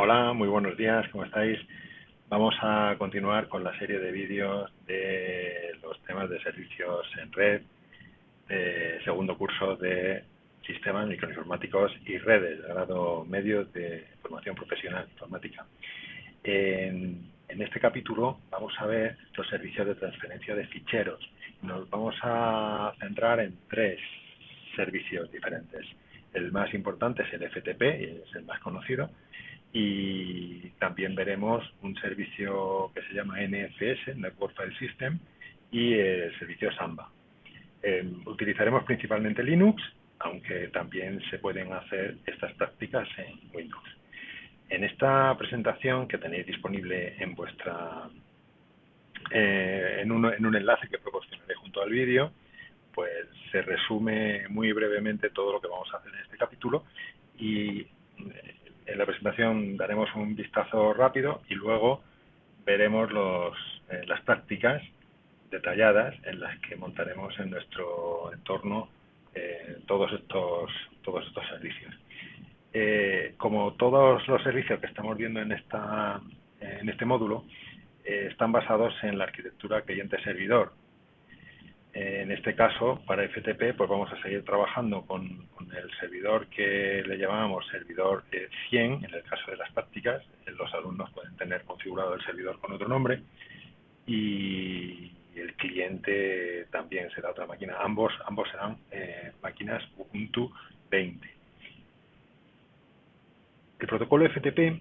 Hola, muy buenos días, ¿cómo estáis? Vamos a continuar con la serie de vídeos de los temas de servicios en red, segundo curso de sistemas microinformáticos y redes, grado medio de formación profesional informática. En este capítulo vamos a ver los servicios de transferencia de ficheros. Nos vamos a centrar en tres servicios diferentes. El más importante es el FTP, es el más conocido, y también veremos un servicio que se llama NFS, Network File System, y el servicio Samba. Utilizaremos principalmente Linux, aunque también se pueden hacer estas prácticas en Windows. En esta presentación que tenéis disponible en vuestra en un enlace que proporcionaré junto al vídeo, pues se resume muy brevemente todo lo que vamos a hacer en este capítulo y en la presentación daremos un vistazo rápido y luego veremos las prácticas detalladas en las que montaremos en nuestro entorno todos estos servicios. Como todos los servicios que estamos viendo en este módulo, están basados en la arquitectura cliente-servidor. En este caso, para FTP, pues vamos a seguir trabajando con el servidor que le llamamos servidor 100, en el caso de las prácticas. Los alumnos pueden tener configurado el servidor con otro nombre y el cliente también será otra máquina. Ambos serán máquinas Ubuntu 20. El protocolo FTP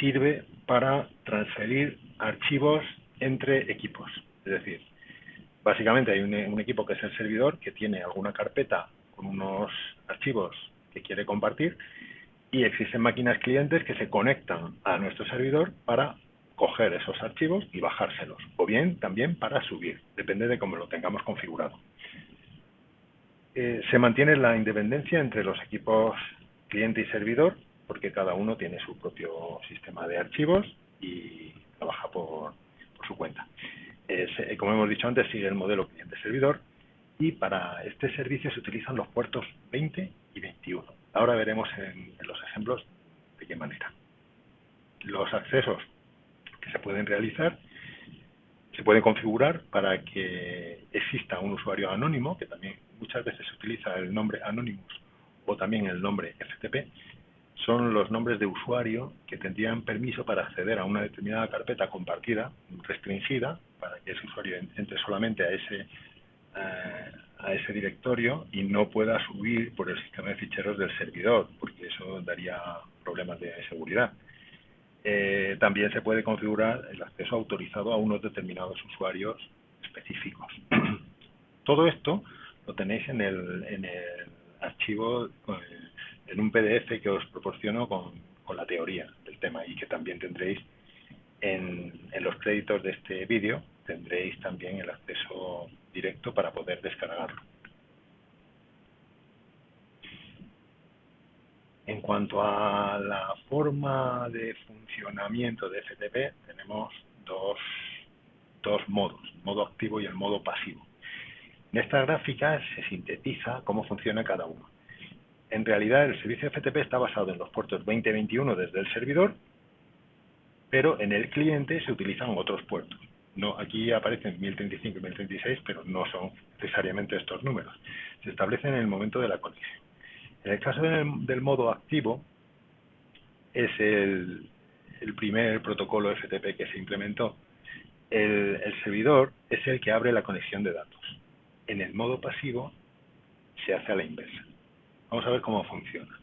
sirve para transferir archivos entre equipos. Es decir, básicamente hay un equipo que es el servidor que tiene alguna carpeta con unos archivos que quiere compartir y existen máquinas clientes que se conectan a nuestro servidor para coger esos archivos y bajárselos, o bien también para subir, depende de cómo lo tengamos configurado. Se mantiene la independencia entre los equipos cliente y servidor porque cada uno tiene su propio sistema de archivos y trabaja por su cuenta. Como hemos dicho antes, sigue el modelo cliente-servidor y para este servicio se utilizan los puertos 20 y 21. Ahora veremos en los ejemplos de qué manera. Los accesos que se pueden realizar se pueden configurar para que exista un usuario anónimo, que también muchas veces se utiliza el nombre Anonymous o también el nombre FTP. Son los nombres de usuario que tendrían permiso para acceder a una determinada carpeta compartida, restringida, para que ese usuario entre solamente a ese directorio y no pueda subir por el sistema de ficheros del servidor, porque eso daría problemas de seguridad. También se puede configurar el acceso autorizado a unos determinados usuarios específicos. Todo esto lo tenéis en el archivo, en un PDF que os proporciono con la teoría del tema y que también tendréis en los créditos de este vídeo, tendréis también el acceso directo para poder descargarlo. En cuanto a la forma de funcionamiento de FTP, tenemos dos modos, el modo activo y el modo pasivo. En esta gráfica se sintetiza cómo funciona cada uno. En realidad, el servicio FTP está basado en los puertos 20-21 desde el servidor, pero en el cliente se utilizan otros puertos. No, aquí aparecen 1035 y 1036, pero no son necesariamente estos números. Se establecen en el momento de la conexión. En el caso del modo activo, es el primer protocolo FTP que se implementó. El servidor es el que abre la conexión de datos. En el modo pasivo se hace a la inversa. Vamos a ver cómo funciona.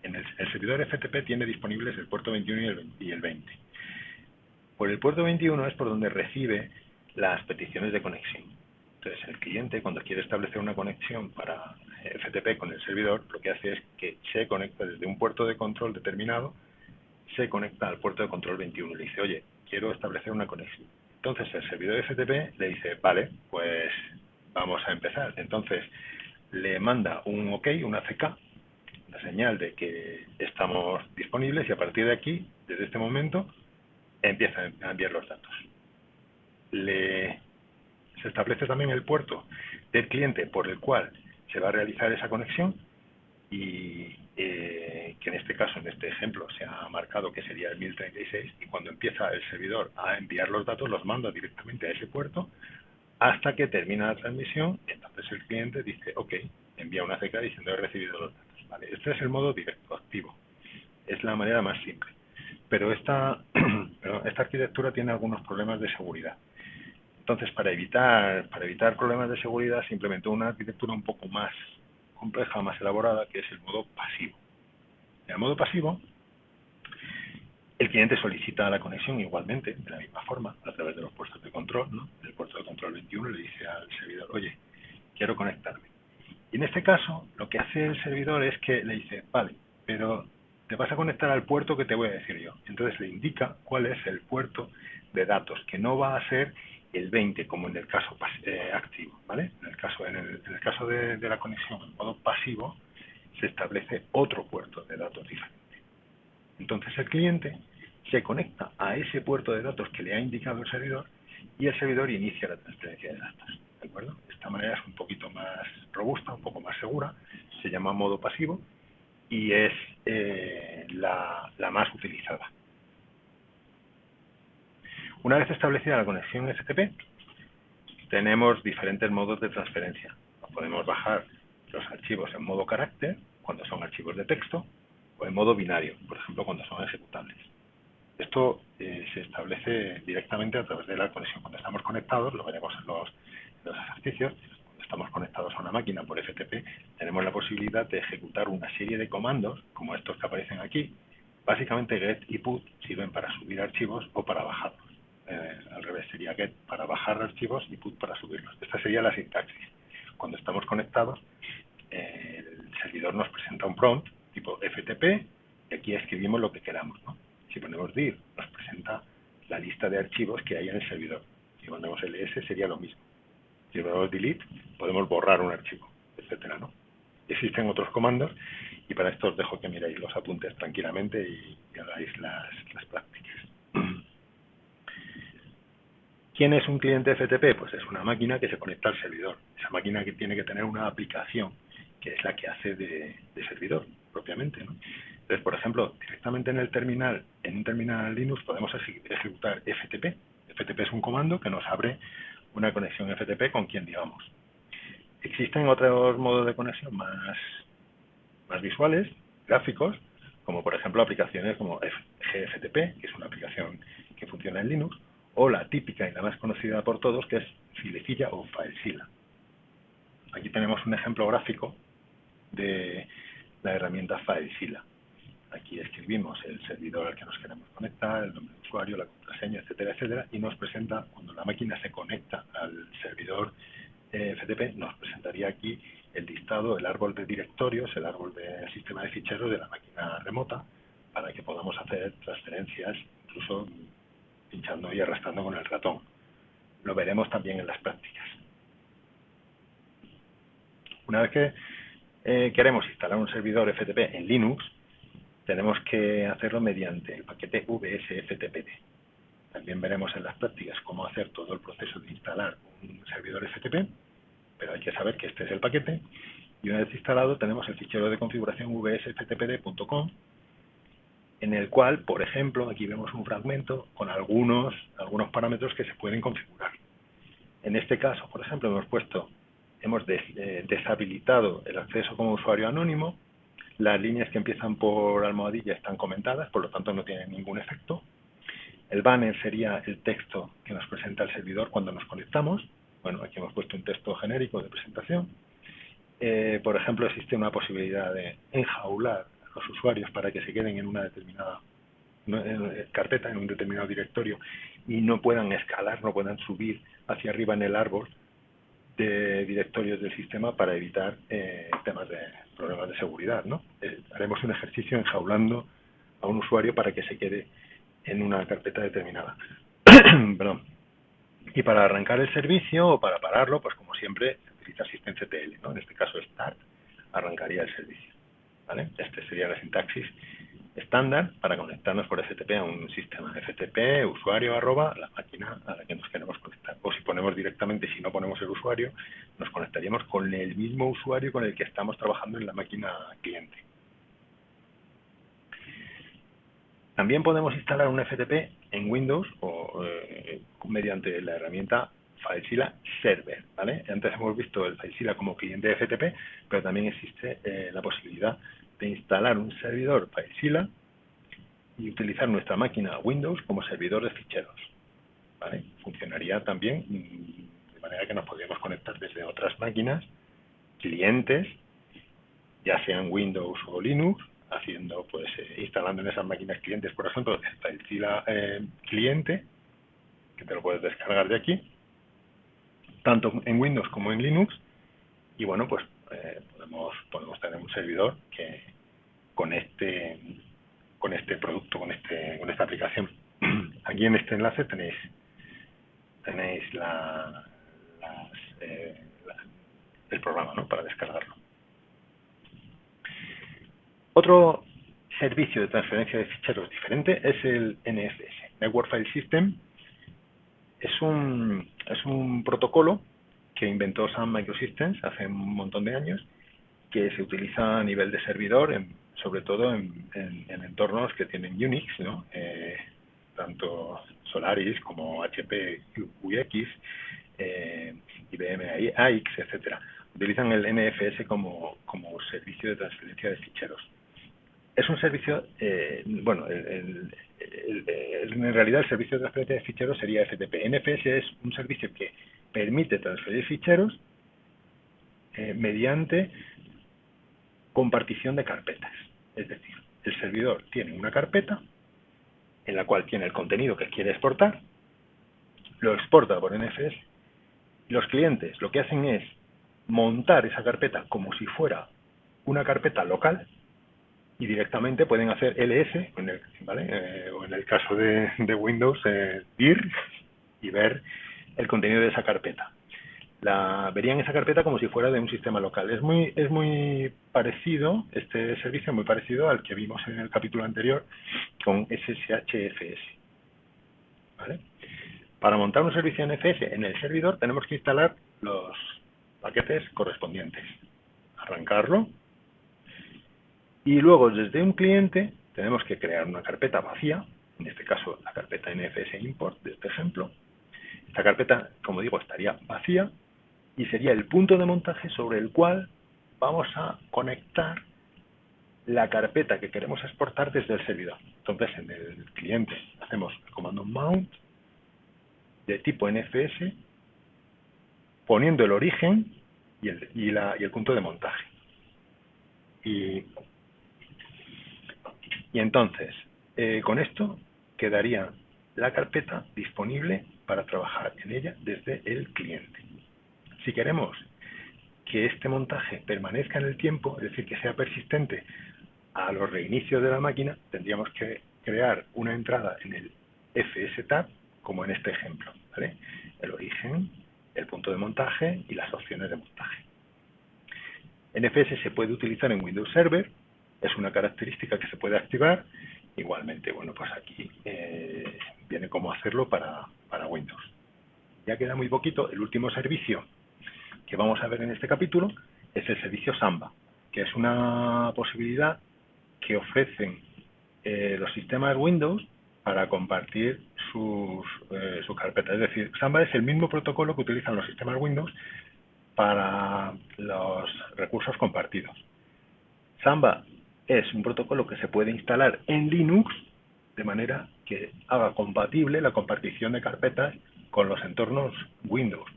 El servidor FTP tiene disponibles el puerto 21 y el 20. Por el puerto 21 es por donde recibe las peticiones de conexión. Entonces, el cliente, cuando quiere establecer una conexión para FTP con el servidor, lo que hace es que se conecta desde un puerto de control determinado, se conecta al puerto de control 21 y le dice, oye, quiero establecer una conexión. Entonces, el servidor FTP le dice, vale, pues vamos a empezar. Entonces, le manda un OK, una CK, la señal de que estamos disponibles y a partir de aquí, desde este momento, empieza a enviar los datos. Se establece también el puerto del cliente por el cual se va a realizar esa conexión y que este caso, en este ejemplo, se ha marcado que sería el 1036 y cuando empieza el servidor a enviar los datos, los manda directamente a ese puerto hasta que termina la transmisión. Entonces el cliente dice, ok, envía una CK diciendo he recibido los datos. ¿Vale? Este es el modo directo activo. Es la manera más simple. Pero esta arquitectura tiene algunos problemas de seguridad. Entonces, para evitar problemas de seguridad, se implementó una arquitectura un poco más compleja, más elaborada, que es el modo pasivo. En el modo pasivo, el cliente solicita la conexión igualmente, de la misma forma, a través de los puertos de control, ¿no? El puerto de control 21 le dice al servidor, oye, quiero conectarme. Y en este caso, lo que hace el servidor es que le dice, vale, pero te vas a conectar al puerto que te voy a decir yo. Entonces le indica cuál es el puerto de datos, que no va a ser el 20 como en el caso activo, ¿vale? En el caso de la conexión en modo pasivo, se establece otro puerto de datos diferente. Entonces el cliente se conecta a ese puerto de datos que le ha indicado el servidor y el servidor inicia la transferencia de datos. ¿De acuerdo? De esta manera es un poquito más robusta, un poco más segura, se llama modo pasivo y es la más utilizada. Una vez establecida la conexión FTP, tenemos diferentes modos de transferencia. Podemos bajar los archivos en modo carácter, cuando son archivos de texto, o en modo binario, por ejemplo, cuando son ejecutables. Esto se establece directamente a través de la conexión. Cuando estamos conectados, lo veremos en los ejercicios, cuando estamos conectados a una máquina por FTP, tenemos la posibilidad de ejecutar una serie de comandos, como estos que aparecen aquí. Básicamente get y put sirven para subir archivos o para bajarlos. Al revés, sería get para bajar archivos y put para subirlos. Esta sería la sintaxis. Cuando estamos conectados, el servidor nos presenta un prompt tipo FTP y aquí escribimos lo que queramos, ¿no? Si ponemos dir, nos presenta la lista de archivos que hay en el servidor. Si ponemos ls, sería lo mismo. Si ponemos delete, podemos borrar un archivo, etcétera, ¿no? Existen otros comandos y para esto os dejo que miréis los apuntes tranquilamente y hagáis las prácticas. ¿Quién es un cliente FTP? Pues es una máquina que se conecta al servidor. Esa máquina que tiene que tener una aplicación que es la que hace de servidor propiamente, ¿no? Entonces, por ejemplo, directamente en un terminal Linux podemos ejecutar FTP. FTP es un comando que nos abre una conexión FTP con quien digamos. Existen otros modos de conexión más visuales, gráficos, como por ejemplo aplicaciones como GFTP, que es una aplicación que funciona en Linux, o la típica y la más conocida por todos, que es FileZilla o FileZilla. Aquí tenemos un ejemplo gráfico de la herramienta FileZilla. Aquí escribimos el servidor al que nos queremos conectar, el nombre de usuario, la contraseña, etcétera, etcétera, y nos presenta, cuando la máquina se conecta al servidor FTP, nos presentaría aquí el listado, el árbol de directorios, el árbol del sistema de ficheros de la máquina remota, para que podamos hacer transferencias, incluso pinchando y arrastrando con el ratón. Lo veremos también en las prácticas. Una vez que queremos instalar un servidor FTP en Linux, tenemos que hacerlo mediante el paquete VSFTPD. También veremos en las prácticas cómo hacer todo el proceso de instalar un servidor FTP, pero hay que saber que este es el paquete. Y una vez instalado, tenemos el fichero de configuración vsftpd.com, en el cual, por ejemplo, aquí vemos un fragmento con algunos parámetros que se pueden configurar. En este caso, por ejemplo, hemos deshabilitado el acceso como usuario anónimo. Las líneas que empiezan por almohadilla están comentadas, por lo tanto no tienen ningún efecto. El banner sería el texto que nos presenta el servidor cuando nos conectamos. Bueno, aquí hemos puesto un texto genérico de presentación. Por ejemplo, existe una posibilidad de enjaular a los usuarios para que se queden en una determinada carpeta, en un determinado directorio, y no puedan escalar, no puedan subir hacia arriba en el árbol de directorios del sistema para evitar temas de problemas de seguridad, ¿no? Haremos un ejercicio enjaulando a un usuario para que se quede en una carpeta determinada. Perdón. Y para arrancar el servicio o para pararlo, pues como siempre, se utiliza systemctl, ¿no? En este caso, start, arrancaría el servicio, ¿vale? Este sería la sintaxis estándar para conectarnos por FTP a un sistema. FTP, usuario, @ la máquina a la que nos queremos conectar. O si ponemos directamente, si no ponemos el usuario, nos conectaríamos con el mismo usuario con el que estamos trabajando en la máquina cliente. También podemos instalar un FTP en Windows o mediante la herramienta FileZilla Server, ¿vale? Antes hemos visto el FileZilla como cliente de FTP, pero también existe la posibilidad de instalar un servidor FileZilla y utilizar nuestra máquina Windows como servidor de ficheros, ¿vale? Funcionaría también de manera que nos podríamos conectar desde otras máquinas, clientes, ya sean Windows o Linux, haciendo, pues, instalando en esas máquinas clientes, por ejemplo, el FileZilla cliente, que te lo puedes descargar de aquí, tanto en Windows como en Linux, y bueno, pues podemos tener un servidor que con este producto, con esta aplicación. Aquí en este enlace tenéis el programa, ¿no?, para descargarlo. Otro servicio de transferencia de ficheros diferente es el NFS, Network File System. Es un protocolo que inventó Sun Microsystems hace un montón de años, que se utiliza a nivel de servidor, sobre todo en entornos que tienen Unix, ¿no? Tanto Solaris como HP UX, IBM AIX, etcétera. Utilizan el NFS como servicio de transferencia de ficheros. Es un servicio, bueno, en realidad el servicio de transferencia de ficheros sería FTP. NFS es un servicio que permite transferir ficheros mediante compartición de carpetas. Es decir, el servidor tiene una carpeta en la cual tiene el contenido que quiere exportar, lo exporta por NFS. Los clientes lo que hacen es montar esa carpeta como si fuera una carpeta local, y directamente pueden hacer ls, ¿vale? O en el caso de Windows, dir, y ver el contenido de esa carpeta. Verían esa carpeta como si fuera de un sistema local. Es muy parecido, este servicio es muy parecido al que vimos en el capítulo anterior con SSHFS, ¿vale? Para montar un servicio NFS en el servidor tenemos que instalar los paquetes correspondientes, arrancarlo, y luego desde un cliente tenemos que crear una carpeta vacía, en este caso la carpeta NFS import de este ejemplo. Esta carpeta, como digo, estaría vacía y sería el punto de montaje sobre el cual vamos a conectar la carpeta que queremos exportar desde el servidor. Entonces, en el cliente hacemos el comando mount de tipo NFS, poniendo el origen y el punto de montaje. Y entonces, con esto quedaría la carpeta disponible para trabajar en ella desde el cliente. Si queremos que este montaje permanezca en el tiempo, es decir, que sea persistente a los reinicios de la máquina, tendríamos que crear una entrada en el FSTab, como en este ejemplo, ¿vale? El origen, el punto de montaje y las opciones de montaje. NFS se puede utilizar en Windows Server, es una característica que se puede activar. Igualmente, bueno, pues aquí viene cómo hacerlo para Windows. Ya queda muy poquito. El último servicio que vamos a ver en este capítulo es el servicio Samba, que es una posibilidad que ofrecen los sistemas Windows para compartir sus carpetas. Es decir, Samba es el mismo protocolo que utilizan los sistemas Windows para los recursos compartidos. Samba es un protocolo que se puede instalar en Linux de manera que haga compatible la compartición de carpetas con los entornos Windows.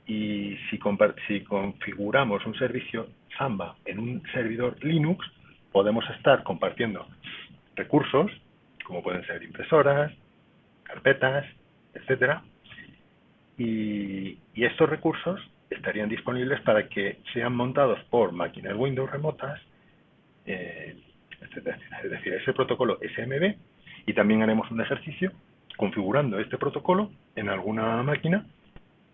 Y si configuramos un servicio Samba en un servidor Linux, podemos estar compartiendo recursos, como pueden ser impresoras, carpetas, etcétera, y estos recursos estarían disponibles para que sean montados por máquinas Windows remotas, etcétera. Es decir, ese protocolo SMB, y también haremos un ejercicio configurando este protocolo en alguna máquina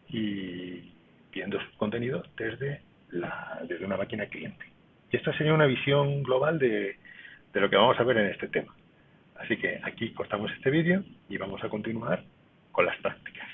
y viendo su contenido desde una máquina cliente. Y esta sería una visión global de lo que vamos a ver en este tema. Así que aquí cortamos este vídeo y vamos a continuar con las prácticas.